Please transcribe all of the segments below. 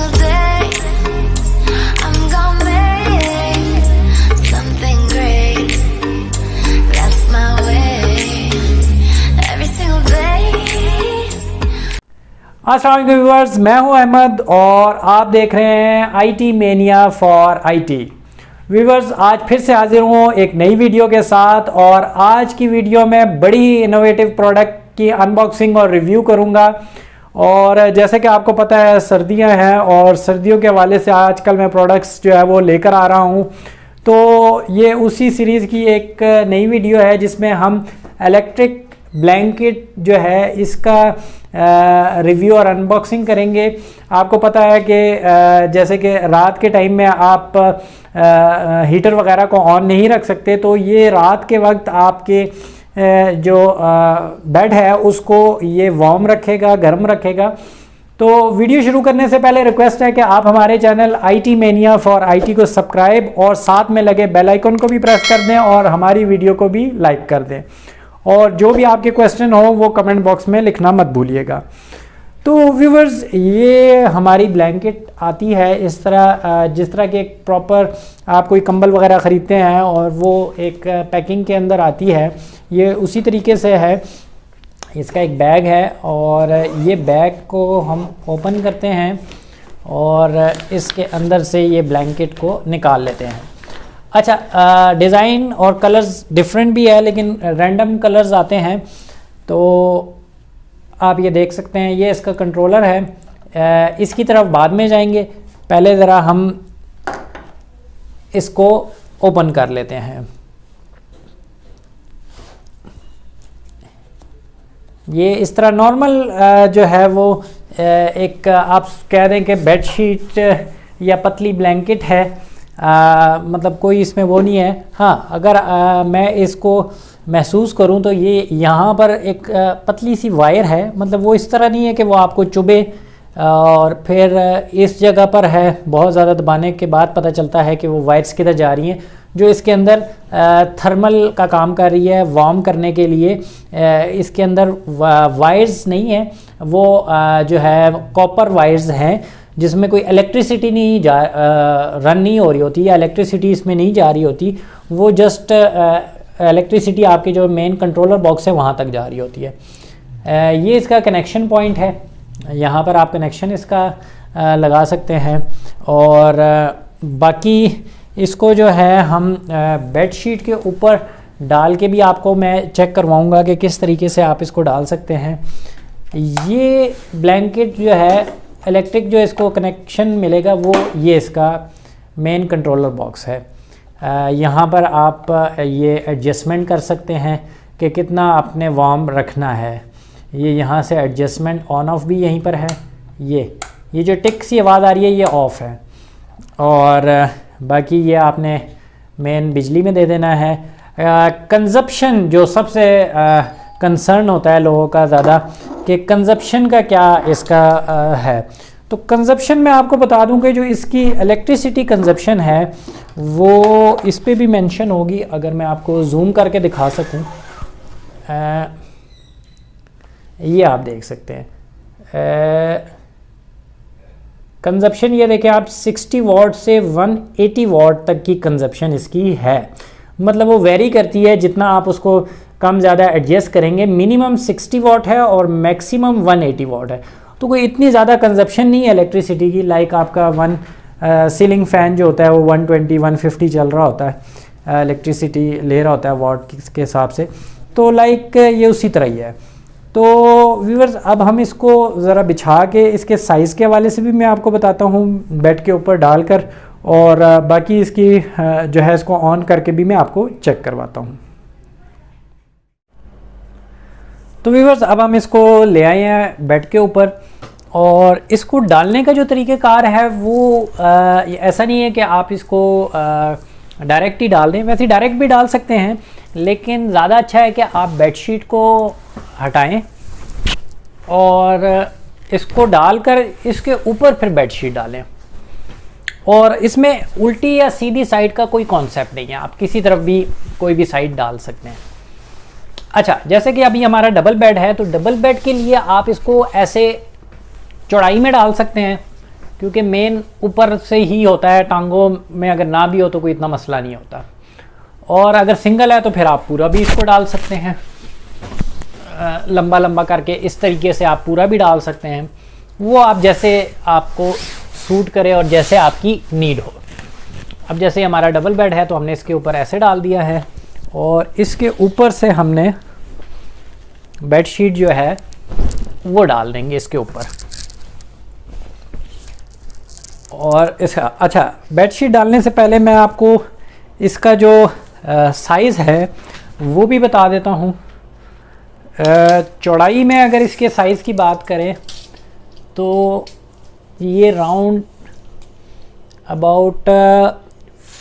single day I'm gonna make something great. That's my way. Every single day. अस्सलाम वालेकुम viewers, मैं हूं अहमद और आप देख रहे हैं IT mania for IT। Viewers, आज फिर से हाजिर हूं एक नई वीडियो के साथ और आज की वीडियो में बड़ी ही इनोवेटिव प्रोडक्ट की अनबॉक्सिंग और रिव्यू करूंगा। और जैसे कि आपको पता है सर्दियां हैं और सर्दियों के हवाले से आजकल मैं प्रोडक्ट्स जो है वो लेकर आ रहा हूं। तो ये उसी सीरीज़ की एक नई वीडियो है जिसमें हम इलेक्ट्रिक ब्लैंकेट जो है इसका रिव्यू और अनबॉक्सिंग करेंगे। आपको पता है कि जैसे कि रात के टाइम में आप हीटर वगैरह को ऑन नहीं रख सकते, तो ये रात के वक्त आपके जो बेड है उसको ये वार्म रखेगा, गर्म रखेगा। तो वीडियो शुरू करने से पहले रिक्वेस्ट है कि आप हमारे channel IT mania for IT को सब्सक्राइब और साथ में लगे बेल आइकन को भी प्रेस कर दें और हमारी वीडियो को भी लाइक कर दें। और जो भी आपके क्वेश्चन हो वो कमेंट बॉक्स में लिखना मत भूलिएगा। तो व्यूवर्स, ये हमारी ब्लैंकेट आती है इस तरह, जिस तरह के एक प्रॉपर आप कोई कंबल वगैरह ख़रीदते हैं और वो एक पैकिंग के अंदर आती है, ये उसी तरीके से है। इसका एक बैग है और ये बैग को हम ओपन करते हैं और इसके अंदर से ये ब्लैंकेट को निकाल लेते हैं। अच्छा, डिज़ाइन और कलर्स डिफरेंट भी है लेकिन रैंडम कलर्स आते हैं। तो आप ये देख सकते हैं, ये इसका कंट्रोलर है। इसकी तरफ बाद में जाएंगे, पहले ज़रा हम इसको ओपन कर लेते हैं। ये इस तरह नॉर्मल जो है वो एक आप कह दें कि बेडशीट या पतली ब्लैंकेट है। मतलब कोई इसमें वो नहीं है। हाँ, अगर मैं इसको महसूस करूं तो ये यहाँ पर एक पतली सी वायर है। मतलब वो इस तरह नहीं है कि वो आपको चुभे और फिर इस जगह पर है। बहुत ज़्यादा दबाने के बाद पता चलता है कि वो वायर्स किधर जा रही हैं, जो इसके अंदर थर्मल का काम कर रही है, वार्म करने के लिए। इसके अंदर वायर्स नहीं है, वो जो है कॉपर वायर्स हैं जिसमें कोई इलेक्ट्रिसिटी नहीं रन नहीं हो रही होती या इलेक्ट्रिसिटी इसमें नहीं जा रही होती। वो जस्ट इलेक्ट्रिसिटी आपके जो मेन कंट्रोलर बॉक्स है वहाँ तक जा रही होती है। ये इसका कनेक्शन पॉइंट है, यहाँ पर आप कनेक्शन इसका लगा सकते हैं। और बाकी इसको जो है हम बेडशीट के ऊपर डाल के भी आपको मैं चेक करवाऊँगा कि किस तरीके से आप इसको डाल सकते हैं। ये ब्लैंकेट जो है इलेक्ट्रिक जो इसको कनेक्शन मिलेगा वो ये इसका मेन कंट्रोलर बॉक्स है। यहाँ पर आप ये एडजस्टमेंट कर सकते हैं कि कितना आपने वार्म रखना है। ये यहाँ से एडजस्टमेंट ऑन ऑफ भी यहीं पर है। ये जो टिक सी आवाज़ आ रही है ये ऑफ़ है। और बाकी ये आपने मेन बिजली में दे देना है। कंजप्शन जो सबसे कंसर्न होता है लोगों का ज़्यादा कि कंजप्शन का क्या इसका है। तो कंजप्शन मैं आपको बता दूं कि जो इसकी इलेक्ट्रिसिटी कंजप्शन है वो इस पे भी मेंशन होगी। अगर मैं आपको जूम करके दिखा सकूं, ये आप देख सकते हैं कंजप्शन। ये देखें आप, 60 वाट से 180 वाट तक की कंजप्शन इसकी है। मतलब वो वेरी करती है, जितना आप उसको कम ज़्यादा एडजस्ट करेंगे। मिनिमम 60 वाट है और मैक्सिमम 180 वाट है। तो कोई इतनी ज़्यादा कंजप्शन नहीं है इलेक्ट्रिसिटी की। लाइक आपका सीलिंग फ़ैन जो होता है वो 120-150 चल रहा होता है, इलेक्ट्रिसिटी ले रहा होता है वाट के हिसाब से। तो लाइक ये उसी तरह ही है। तो व्यूअर्स, अब हम इसको ज़रा बिछा के इसके साइज़ के हवाले से भी मैं आपको बताता हूँ बेड के ऊपर डालकर, और बाकी इसकी जो है इसको ऑन करके भी मैं आपको चेक करवाता हूँ। तो व्यूअर्स, अब हम इसको ले आए हैं बेड के ऊपर और इसको डालने का जो तरीक़ेकार है वो ऐसा नहीं है कि आप इसको डायरेक्ट ही डाल दें। वैसे डायरेक्ट भी डाल सकते हैं, लेकिन ज़्यादा अच्छा है कि आप बेडशीट को हटाएं और इसको डालकर इसके ऊपर फिर बेडशीट डालें। और इसमें उल्टी या सीधी साइड का कोई कॉन्सेप्ट नहीं है, आप किसी तरफ भी कोई भी साइड डाल सकते हैं। अच्छा, जैसे कि अभी हमारा डबल बेड है, तो डबल बेड के लिए आप इसको ऐसे चौड़ाई में डाल सकते हैं क्योंकि मेन ऊपर से ही होता है, टांगों में अगर ना भी हो तो कोई इतना मसला नहीं होता। और अगर सिंगल है तो फिर आप पूरा भी इसको डाल सकते हैं, लंबा लंबा करके इस तरीके से आप पूरा भी डाल सकते हैं, वो आप जैसे आपको सूट करे और जैसे आपकी नीड हो। अब जैसे हमारा डबल बेड है तो हमने इसके ऊपर ऐसे डाल दिया है, और इसके ऊपर से हमने बेडशीट जो है वो डाल देंगे इसके ऊपर। और इसका अच्छा, बेडशीट डालने से पहले मैं आपको इसका जो साइज़ है वो भी बता देता हूँ। चौड़ाई में अगर इसके साइज़ की बात करें तो ये राउंड अबाउट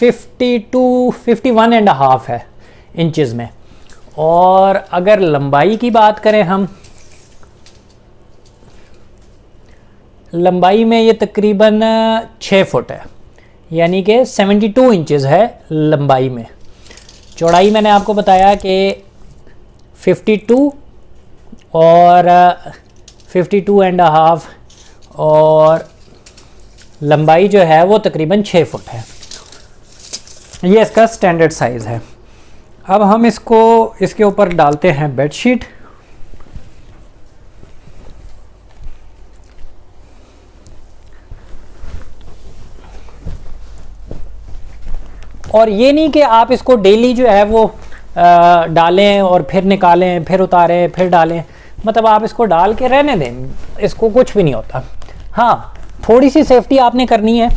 50 to 51.5 है इंचज़ में। और अगर लंबाई की बात करें हम, लंबाई में ये तकरीबन 6 फुट है, यानी कि 72 इंचज़ है लंबाई में। चौड़ाई मैंने आपको बताया कि 52 और 52.5, और लंबाई जो है वो तकरीबन 6 फुट है। ये इसका स्टैंडर्ड साइज़ है। अब हम इसको इसके ऊपर डालते हैं बेडशीट। और ये नहीं कि आप इसको डेली जो है वो डालें और फिर निकालें, फिर उतारें, फिर डालें, मतलब आप इसको डाल के रहने दें, इसको कुछ भी नहीं होता। हाँ, थोड़ी सी सेफ्टी आपने करनी है।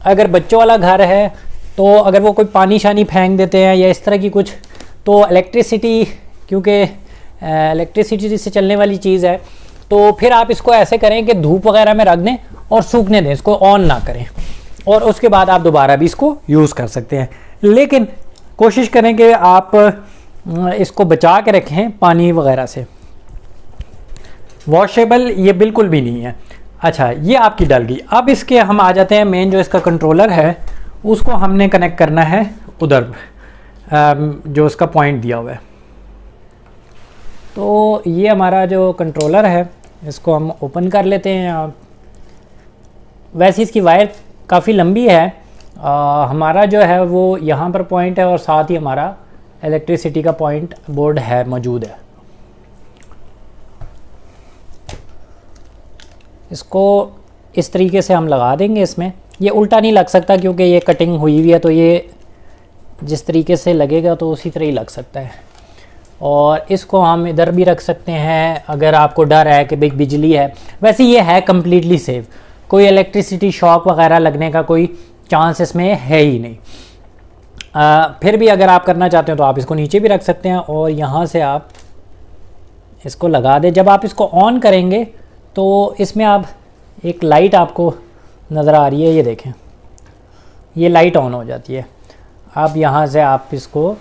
अगर बच्चों वाला घर है तो अगर वो कोई पानी शानी फेंक देते हैं या इस तरह की कुछ, तो इलेक्ट्रिसिटी, क्योंकि इलेक्ट्रिसिटी से चलने वाली चीज़ है, तो फिर आप इसको ऐसे करें कि धूप वगैरह में रख दें और सूखने दें, इसको ऑन ना करें, और उसके बाद आप दोबारा भी इसको यूज़ कर सकते हैं। लेकिन कोशिश करें कि आप इसको बचा के रखें पानी वगैरह से। वॉशेबल ये बिल्कुल भी नहीं है। अच्छा, ये आपकी डल गई। अब इसके हम आ जाते हैं मेन जो इसका कंट्रोलर है, उसको हमने कनेक्ट करना है उधर जो उसका पॉइंट दिया हुआ है। तो ये हमारा जो कंट्रोलर है, इसको हम ओपन कर लेते हैं। वैसे इसकी वायर काफ़ी लंबी है। हमारा जो है वो यहाँ पर पॉइंट है और साथ ही हमारा इलेक्ट्रिसिटी का पॉइंट बोर्ड है मौजूद है। इसको इस तरीके से हम लगा देंगे इसमें। ये उल्टा नहीं लग सकता क्योंकि ये कटिंग हुई हुई है, तो ये जिस तरीके से लगेगा तो उसी तरह ही लग सकता है। और इसको हम इधर भी रख सकते हैं अगर आपको डर है कि भाई बिजली है। वैसे ये है कम्प्लीटली सेफ़, कोई इलेक्ट्रिसिटी शॉक वगैरह लगने का कोई चांस इसमें है ही नहीं। फिर भी अगर आप करना चाहते हो तो आप इसको नीचे भी रख सकते हैं और यहाँ से आप इसको लगा दें। जब आप इसको ऑन करेंगे तो इसमें आप एक लाइट आपको नज़र आ रही है, ये देखें, ये लाइट ऑन हो जाती है। अब यहाँ से आप इसको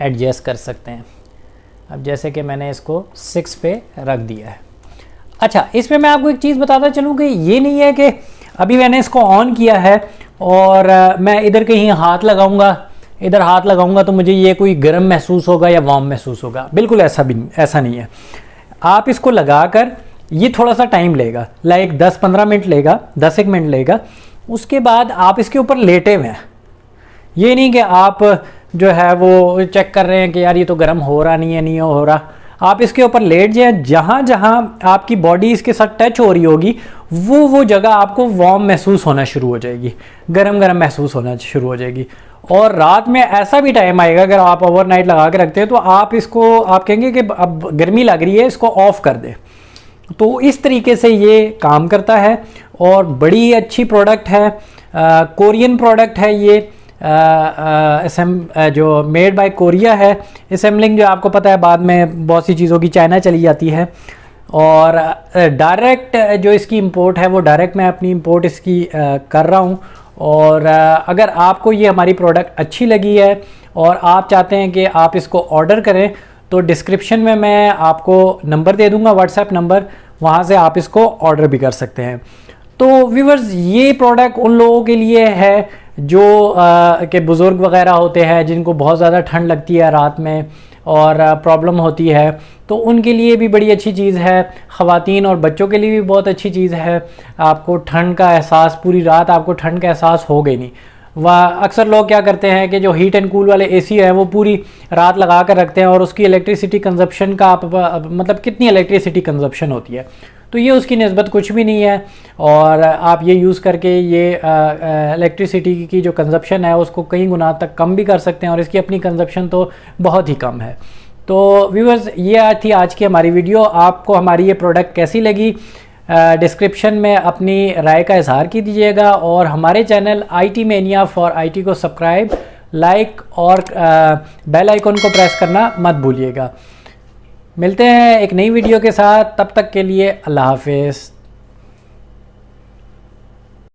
एडजस्ट कर सकते हैं। अब जैसे कि मैंने इसको 6 पे रख दिया है। अच्छा, इसमें मैं आपको एक चीज़ बताता चलूँ कि ये नहीं है कि अभी मैंने इसको ऑन किया है और मैं इधर कहीं हाथ लगाऊंगा, इधर हाथ लगाऊंगा तो मुझे ये कोई गर्म महसूस होगा या वार्म महसूस होगा। बिल्कुल ऐसा नहीं है। आप इसको लगाकर, ये थोड़ा सा टाइम लेगा, लाइक 10-15 मिनट लेगा, 10-1 मिनट लेगा। उसके बाद आप इसके ऊपर लेटे हुए हैं। ये नहीं कि आप जो है वो चेक कर रहे हैं कि यार ये तो गर्म हो रहा नहीं हो रहा। आप इसके ऊपर लेट जाए, जहाँ जहाँ आपकी बॉडी इसके साथ टच हो रही होगी वो जगह आपको वार्म महसूस होना शुरू हो जाएगी, गरम गरम महसूस होना शुरू हो जाएगी। और रात में ऐसा भी टाइम आएगा, अगर आप ओवरनाइट लगा के रखते हैं तो आप इसको, आप कहेंगे कि अब गर्मी लग रही है, इसको ऑफ़ कर दें। तो इस तरीके से ये काम करता है और बड़ी अच्छी प्रोडक्ट है। कोरियन प्रोडक्ट है ये, जो मेड बाय कोरिया है। असेंबलिंग जो आपको पता है बाद में बहुत सी चीज़ों की चाइना चली जाती है। और डायरेक्ट जो इसकी इंपोर्ट है वो डायरेक्ट मैं अपनी इंपोर्ट इसकी कर रहा हूँ। और अगर आपको ये हमारी प्रोडक्ट अच्छी लगी है और आप चाहते हैं कि आप इसको ऑर्डर करें तो डिस्क्रिप्शन में मैं आपको नंबर दे दूंगा, व्हाट्सएप नंबर, वहाँ से आप इसको ऑर्डर भी कर सकते हैं। तो व्यूअर्स, ये प्रोडक्ट उन लोगों के लिए है जो के बुज़ुर्ग वगैरह होते हैं, जिनको बहुत ज़्यादा ठंड लगती है रात में, और प्रॉब्लम होती है, तो उनके लिए भी बड़ी अच्छी चीज़ है। ख़वातीन और बच्चों के लिए भी बहुत अच्छी चीज़ है। आपको ठंड का एहसास, पूरी रात आपको ठंड का एहसास होगा ही नहीं। वह अक्सर लोग क्या करते हैं कि जो हीट एंड कूल वाले एसी है वो पूरी रात लगा कर रखते हैं और उसकी इलेक्ट्रिसिटी कंजप्शन का आप मतलब कितनी इलेक्ट्रिसिटी कंजप्शन होती है, तो ये उसकी निस्बत कुछ भी नहीं है। और आप ये यूज़ करके ये इलेक्ट्रिसिटी की जो कंजप्शन है उसको कई गुना तक कम भी कर सकते हैं, और इसकी अपनी कंजप्शन तो बहुत ही कम है। तो व्यूअर्स, ये थी आज की हमारी वीडियो। आपको हमारी ये प्रोडक्ट कैसी लगी, डिस्क्रिप्शन में अपनी राय का इजहार कीजिएगा, और हमारे channel IT Mania for IT को सब्सक्राइब, लाइक और बेल आइकन को प्रेस करना मत भूलिएगा। मिलते हैं एक नई वीडियो के साथ, तब तक के लिए अल्लाह हाफिज़।